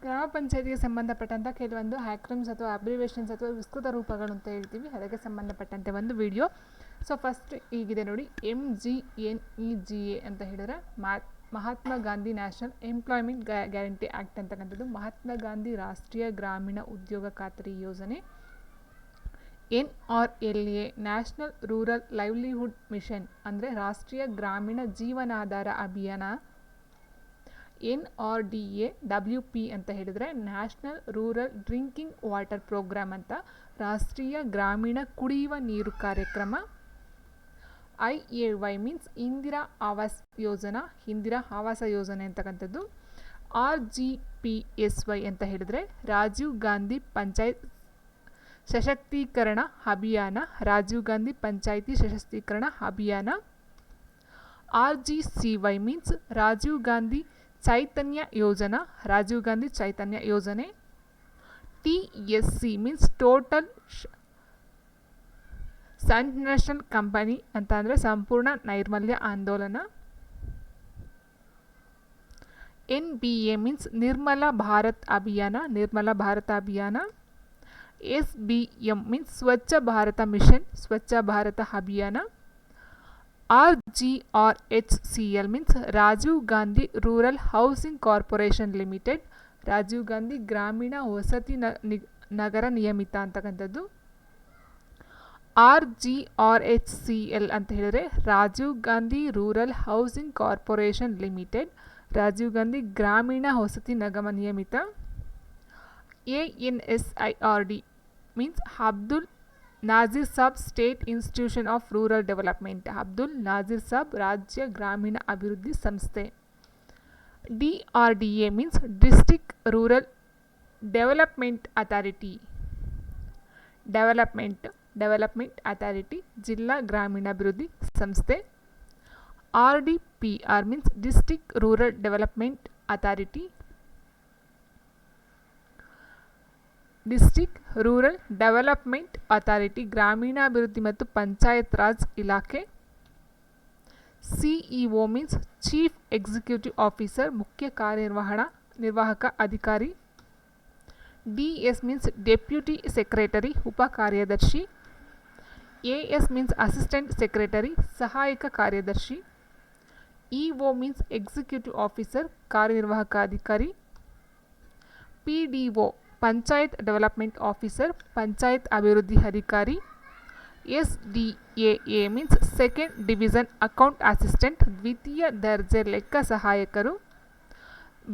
ಗ್ರಾಮ ಪಂಚಾಯತಿಗೆ ಸಂಬಂಧಪಟ್ಟಂಥ ಕೆಲವೊಂದು ಆಕ್ರಮ್ಸ್ ಅಥವಾ ಅಬ್ರಿವೇಷನ್ಸ್ ಅಥವಾ ವಿಸ್ತೃತ ರೂಪಗಳು ಅಂತ ಹೇಳ್ತೀವಿ, ಅದಕ್ಕೆ ಸಂಬಂಧಪಟ್ಟಂತೆ ಒಂದು ವಿಡಿಯೋ. ಸೊ ಫಸ್ಟ್ ಹೀಗಿದೆ ನೋಡಿ, MGNEGA ಅಂತ ಹೇಳಿದ್ರೆ Mahatma Gandhi national employment guarantee act ಅಂತಕ್ಕಂಥದ್ದು, ಮಹಾತ್ಮ ಗಾಂಧಿ ರಾಷ್ಟ್ರೀಯ ಗ್ರಾಮೀಣ ಉದ್ಯೋಗ ಖಾತರಿ ಯೋಜನೆ. NRLA national rural livelihood mission ಅಂದರೆ ರಾಷ್ಟ್ರೀಯ ಗ್ರಾಮೀಣ ಜೀವನಾಧಾರ ಅಭಿಯಾನ. NRDA WP ಅಂತ ಹೇಳಿದರೆ national rural drinking water programme ಅಂತ, ರಾಷ್ಟ್ರೀಯ ಗ್ರಾಮೀಣ ಕುಡಿಯುವ ನೀರು ಕಾರ್ಯಕ್ರಮ. IAY ಮೀನ್ಸ್ ಇಂದಿರಾ ಆವಾಸ್ ಯೋಜನಾ, ಇಂದಿರಾ ಆವಾಸ ಯೋಜನೆ ಅಂತಕ್ಕಂಥದ್ದು. RGPSY ಅಂತ ಹೇಳಿದರೆ ರಾಜೀವ್ ಗಾಂಧಿ ಪಂಚಾಯತ್ ಸಶಕ್ತೀಕರಣ ಅಭಿಯಾನ, ರಾಜೀವ್ ಗಾಂಧಿ ಪಂಚಾಯಿತಿ ಸಶಕ್ತೀಕರಣ ಅಭಿಯಾನ. RGCY ಮೀನ್ಸ್ ರಾಜೀವ್ ಗಾಂಧಿ ಚೈತನ್ಯ ಯೋಜನಾ, ರಾಜೀವ್ ಗಾಂಧಿ ಚೈತನ್ಯ ಯೋಜನೆ. TSC ಮೀನ್ಸ್ ಟೋಟಲ್ ಸನ್ಯಾಷನಲ್ ಕಂಪನಿ ಅಂತ ಅಂದರೆ ಸಂಪೂರ್ಣ ನೈರ್ಮಲ್ಯ ಆಂದೋಲನ. NBA ಮೀನ್ಸ್ ನಿರ್ಮಲ ಭಾರತ್ ಅಭಿಯಾನ, ನಿರ್ಮಲ ಭಾರತ ಅಭಿಯಾನ. SBM means Swachh Bharat mission, ಸ್ವಚ್ಛ Bharat Abhiyan. RGRHCL means Rajiv Gandhi rural housing corporation limited, Rajiv Gandhi ಗ್ರಾಮೀಣ ವಸತಿ ನಗರ ನಿಯಮಿತ ಅಂತಕ್ಕಂಥದ್ದು. RGRHCL ಅಂತ ಹೇಳಿದರೆ Rajiv Gandhi rural housing corporation limited, Rajiv Gandhi ಗ್ರಾಮೀಣ ವಸತಿ ನಿಗಮ ನಿಯಮಿತ. ANSIRD means Abdul Nazir Sab state institution of rural development, Abdul Nazir Sab ರಾಜ್ಯ ಗ್ರಾಮೀಣ ಅಭಿವೃದ್ಧಿ ಸಂಸ್ಥೆ. DRDA means district rural development authority, development authority ಜಿಲ್ಲಾ ಗ್ರಾಮೀಣಾಭಿವೃದ್ಧಿ ಸಂಸ್ಥೆ. RDPR means district rural development authority, district rural development authority ಗ್ರಾಮೀಣಾಭಿವೃದ್ಧಿ ಮತ್ತು ಪಂಚಾಯತ್ ರಾಜ್ ಇಲಾಖೆ. CEO means chief executive officer ಮುಖ್ಯ ಕಾರ್ಯನಿರ್ವಾಹಕ ಅಧಿಕಾರಿ. DS ಮೀನ್ಸ್ ಡೆಪ್ಯೂಟಿ ಸೆಕ್ರೆಟರಿ ಉಪ ಕಾರ್ಯದರ್ಶಿ. AS ಮೀನ್ಸ್ ಅಸಿಸ್ಟೆಂಟ್ ಸೆಕ್ರೆಟರಿ ಸಹಾಯಕ ಕಾರ್ಯದರ್ಶಿ. EO ಮೀನ್ಸ್ ಎಕ್ಸಿಕ್ಯೂಟಿವ್ ಆಫೀಸರ್ ಕಾರ್ಯನಿರ್ವಾಹಕ ಅಧಿಕಾರಿ. PDO panchayat development officer panchayat ಅಭಿವೃದ್ಧಿ ಅಧಿಕಾರಿ. SDAA means second division account assistant ದ್ವಿತೀಯ ದರ್ಜೆ ಲೆಕ್ಕ ಸಹಾಯಕರು.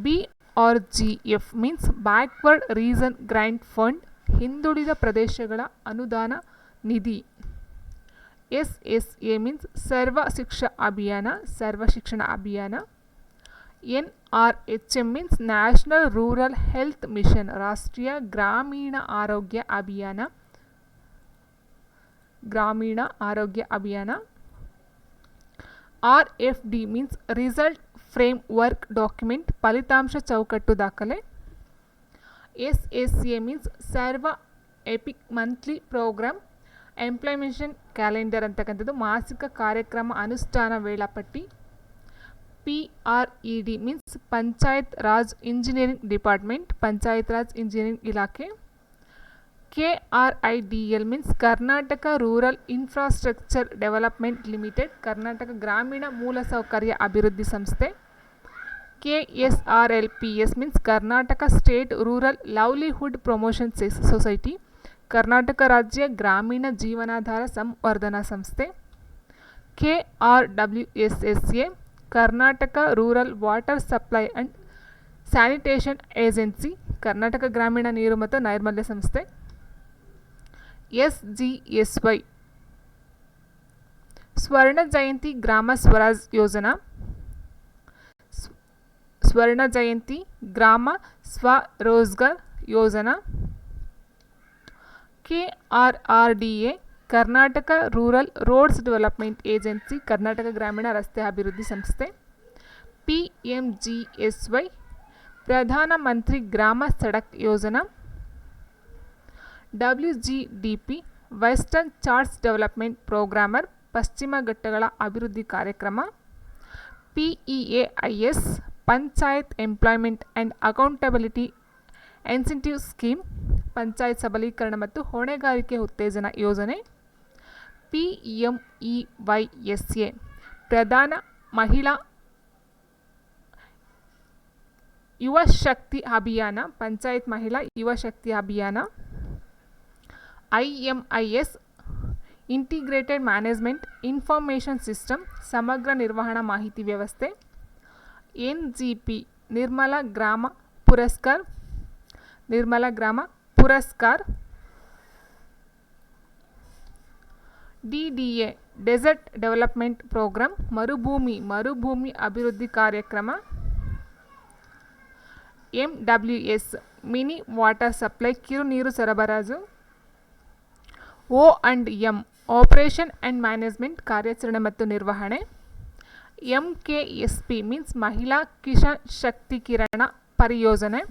BRGF means backward region grant fund ಹಿಂದುಳಿದ ಪ್ರದೇಶಗಳ ಅನುದಾನ ನಿಧಿ. SSA ಮೀನ್ಸ್ ಸರ್ವ Shiksha Abhiyan. NRHM means national rural health mission ರಾಷ್ಟ್ರೀಯ ಗ್ರಾಮೀಣ ಆರೋಗ್ಯ ಅಭಿಯಾನ. RFD means result framework document ಫಲಿತಾಂಶ ಚೌಕಟ್ಟು ದಾಖಲೆ. SSA means Sarva epic monthly programme employment calendar ಅಂತಕ್ಕಂಥದ್ದು ಮಾಸಿಕ ಕಾರ್ಯಕ್ರಮ ಅನುಷ್ಠಾನ ವೇಳಾಪಟ್ಟಿ. PRED means Panchayat Raj engineering department Panchayat Raj engineering ಇಲಾಖೆ. KRIDL means Karnataka rural infrastructure development limited Karnataka ಗ್ರಾಮೀಣ ಮೂಲಸೌಕರ್ಯ ಅಭಿವೃದ್ಧಿ ಸಂಸ್ಥೆ. KSRLPS means Karnataka state rural livelihood promotion society Karnataka ರಾಜ್ಯ ಗ್ರಾಮೀಣ ಜೀವನಾಧಾರ ಸಂವರ್ಧನಾ ಸಂಸ್ಥೆ. KRWSSA Karnataka rural water supply and sanitation agency Karnataka ಗ್ರಾಮೀಣ ನೀರು ಮತ್ತು ನೈರ್ಮಲ್ಯ ಸಂಸ್ಥೆ. SGSY ಸ್ವರ್ಣ ಜಯಂತಿ ಗ್ರಾಮ ಸ್ವರಾಜ್ ಯೋಜನಾ, ಸ್ವರ್ಣ ಜಯಂತಿ ಗ್ರಾಮ ಸ್ವರೋಜ್ಗಾರ್ ಯೋಜನಾ. KRRDA Karnataka rural roads development agency Karnataka ಗ್ರಾಮೀಣ ರಸ್ತೆ ಅಭಿವೃದ್ಧಿ ಸಂಸ್ಥೆ. PMGSY ಪ್ರಧಾನ ಮಂತ್ರಿ ಗ್ರಾಮ ಸಡಕ್ ಯೋಜನಾ. WGDP western charts development programmer ಪಶ್ಚಿಮ ಘಟ್ಟಗಳ ಅಭಿವೃದ್ಧಿ ಕಾರ್ಯಕ್ರಮ. PEAIS panchayat employment and accountability incentive scheme, panchayat ಸಬಲೀಕರಣ ಮತ್ತು ಹೊಣೆಗಾರಿಕೆ ಉತ್ತೇಜನ ಯೋಜನೆ. PMEYSA ಪ್ರಧಾನ ಮಹಿಳಾ ಯುವ ಶಕ್ತಿ ಅಭಿಯಾನ, ಪಂಚಾಯತ್ ಮಹಿಳಾ ಯುವ Shakti Abhiyan. IMIS integrated management information system, ಸಮಗ್ರ ನಿರ್ವಹಣಾ ಮಾಹಿತಿ ವ್ಯವಸ್ಥೆ. NGP Nirmal Gram Puraskar. DDA desert development programme, ಮರುಭೂಮಿ ಅಭಿವೃದ್ಧಿ ಕಾರ್ಯಕ್ರಮ. MWS ಮಿನಿ ವಾಟರ್ ಸಪ್ಲೈ, ಕಿರು ನೀರು ಸರಬರಾಜು. O&M ಆಪರೇಷನ್ ಆ್ಯಂಡ್ ಮ್ಯಾನೇಜ್ಮೆಂಟ್, ಕಾರ್ಯಾಚರಣೆ ಮತ್ತು ನಿರ್ವಹಣೆ. MKSP means Mahila Kisan Sashaktikaran Pariyojana.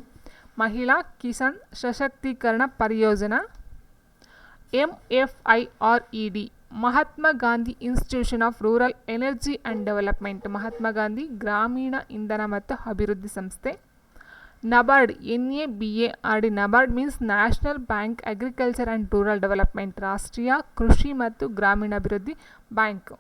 MFIRED Mahatma Gandhi institution of rural energy and development, Mahatma Gandhi ಗ್ರಾಮೀಣ ಇಂಧನ ಮತ್ತು ಅಭಿವೃದ್ಧಿ ಸಂಸ್ಥೆ. NABARD NABARD NABARD means national bank agriculture and rural development, ರಾಷ್ಟ್ರೀಯ ಕೃಷಿ ಮತ್ತು ಗ್ರಾಮೀಣಾಭಿವೃದ್ಧಿ ಬ್ಯಾಂಕ್.